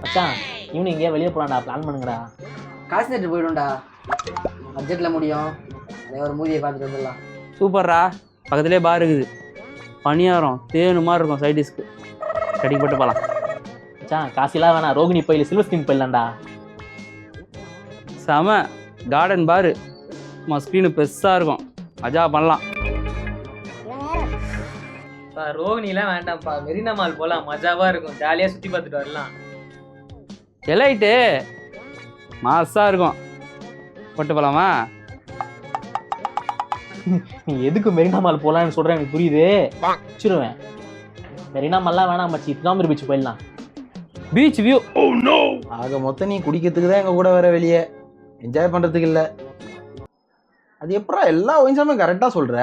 மச்சான் ஈவினிங் எங்கேயா வெளியே போகலாம்டா, பிளான் பண்ணுங்கடா. காசு எடுத்து போயிடும்டா, பட்ஜெட்டில் முடியும். அதே ஒரு மூவியை பார்த்துட்டு வந்துடலாம். சூப்பர்ரா, பக்கத்துலேயே பார் இருக்குது. பணியாரம் தேனு மாதிரி இருக்கும், சைடிஷ்க்கு கடிக்கு போட்டு போகலாம். மச்சான் காசிலாம் வேணாம், ரோகிணி போயில சில்வர் ஸ்கிரீன் போயிடலாம்டா. செம கார்டன் பாரு, ஸ்க்ரீனு பெருசாக இருக்கும், மஜா பண்ணலாம். ரோகிணிலாம் வேண்டாம்ப்பா, மெரினா மால் போகலாம், மஜாவாக இருக்கும், ஜாலியாக சுற்றி பார்த்துட்டு வரலாம். எலைட்டு மாசாக இருக்கும், போட்டு போகலாமா? நீ எதுக்கு மெரினா மால் போகலான்னு சொல்கிறேன், எனக்கு புரியுது. வச்சிருவேன். மெரினா மால்லாம் வேணாம் மச்சி, இத்தனாம்பரி பீச் போயிடலாம். Beach view. ஆக மொத்தம் நீ குடிக்கிறதுக்கு தான் எங்கள் கூட வர வெளியே, என்ஜாய் பண்ணுறதுக்கு இல்லை. அது எப்படா எல்லா ஒயின்ஸாமே கரெக்டாக சொல்கிற?